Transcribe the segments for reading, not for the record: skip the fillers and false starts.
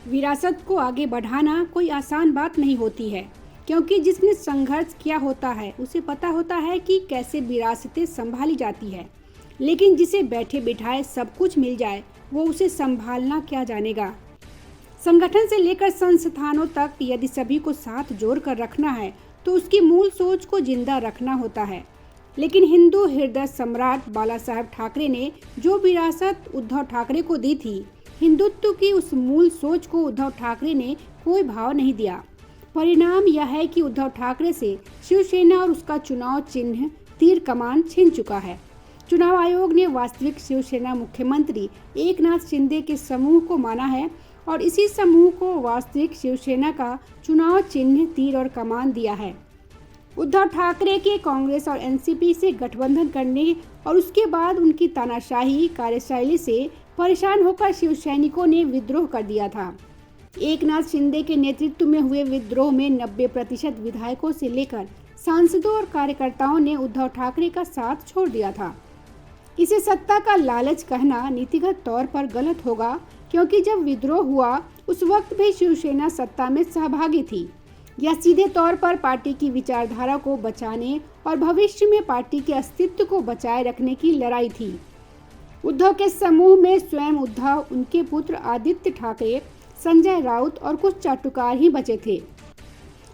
विरासत को आगे बढ़ाना कोई आसान बात नहीं होती है, क्योंकि जिसने संघर्ष किया होता है उसे पता होता है कि कैसे विरासतें संभाली जाती है। लेकिन जिसे बैठे बिठाए सब कुछ मिल जाए, वो उसे संभालना क्या जानेगा। संगठन से लेकर संस्थानों तक यदि सभी को साथ जोड़कर रखना है तो उसकी मूल सोच को जिंदा रखना होता है। लेकिन हिंदू हृदय सम्राट बाला साहेब ठाकरे ने जो विरासत उद्धव ठाकरे को दी थी, हिंदुत्व की उस मूल सोच को उद्धव ठाकरे ने कोई भाव नहीं दिया। परिणाम यह है कि उद्धव ठाकरे से शिवसेना और उसका चुनाव चिन्ह तीर कमान छिन चुका है। चुनाव आयोग ने वास्तविक शिवसेना मुख्यमंत्री एकनाथ शिंदे के समूह को माना है और इसी समूह को वास्तविक शिवसेना का चुनाव चिन्ह तीर और कमान दिया है। उद्धव ठाकरे के कांग्रेस और एनसीपी से गठबंधन करने और उसके बाद उनकी तानाशाही कार्यशैली से परेशान होकर शिवसैनिकों ने विद्रोह कर दिया था। एकनाथ शिंदे के नेतृत्व में हुए विद्रोह में 90% विधायकों से लेकर सांसदों और कार्यकर्ताओं ने उद्धव ठाकरे का साथ छोड़ दिया था। इसे सत्ता का लालच कहना नीतिगत तौर पर गलत होगा, क्योंकि जब विद्रोह हुआ उस वक्त भी शिवसेना सत्ता में सहभागी थी। यह सीधे तौर पर पार्टी की विचारधारा को बचाने और भविष्य में पार्टी के अस्तित्व को बचाए रखने की लड़ाई थी। उद्धव के समूह में स्वयं उद्धव, उनके पुत्र आदित्य ठाकरे, संजय राउत और कुछ चाटुकार ही बचे थे।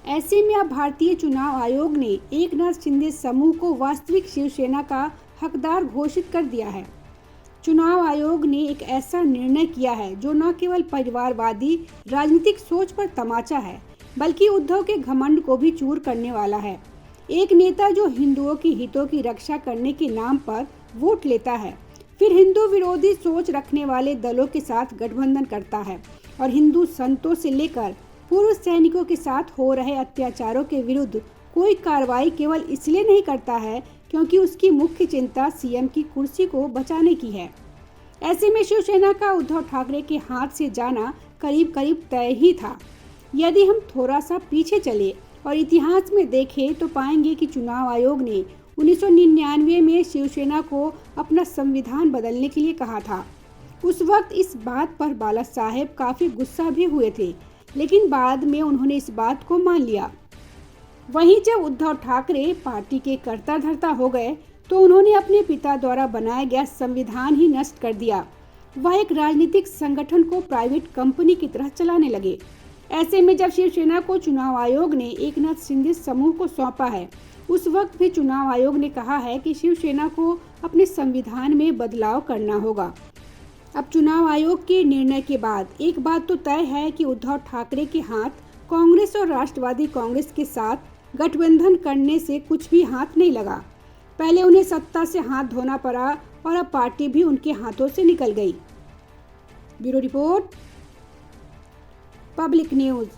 ऐसे में अब भारतीय चुनाव आयोग ने एकनाथ शिंदे समूह को वास्तविक शिवसेना का हकदार घोषित कर दिया है। चुनाव आयोग ने एक ऐसा निर्णय किया है जो न केवल परिवारवादी राजनीतिक सोच पर तमाचा है, बल्कि उद्धव के घमंड को भी चूर करने वाला है। एक नेता जो हिंदुओं की हितों की रक्षा करने के नाम पर वोट लेता है, फिर हिंदू विरोधी सोच रखने वाले दलों के साथ गठबंधन करता है और हिंदू संतों से लेकर पूर्व सैनिकों के साथ हो रहे अत्याचारों के विरुद्ध कोई कार्रवाई केवल इसलिए नहीं करता है क्योंकि उसकी मुख्य चिंता सीएम की कुर्सी को बचाने की है। ऐसे में शिवसेना का उद्धव ठाकरे के हाथ से जाना करीब करीब तय ही था। यदि हम थोड़ा सा पीछे चले और इतिहास में देखें तो पाएंगे कि चुनाव आयोग ने 1999 में शिवसेना को अपना संविधान बदलने के लिए कहा था। उस वक्त इस बात पर बाला साहेब काफी गुस्सा भी हुए थे, लेकिन बाद में उन्होंने इस बात को मान लिया। वहीं जब उद्धव ठाकरे पार्टी के कर्ता धर्ता हो गए तो उन्होंने अपने पिता द्वारा बनाया गया संविधान ही नष्ट कर दिया। वह एक राजनीतिक संगठन को प्राइवेट कंपनी की तरह चलाने लगे। ऐसे में जब शिवसेना को चुनाव आयोग ने एकनाथ शिंदे समूह को सौंपा है, उस वक्त भी चुनाव आयोग ने कहा है कि शिवसेना को अपने संविधान में बदलाव करना होगा। अब चुनाव आयोग के निर्णय के बाद एक बात तो तय है कि उद्धव ठाकरे के हाथ कांग्रेस और राष्ट्रवादी कांग्रेस के साथ गठबंधन करने से कुछ भी हाथ नहीं लगा। पहले उन्हें सत्ता से हाथ धोना पड़ा और अब पार्टी भी उनके हाथों से निकल गई। Bureau report, public news.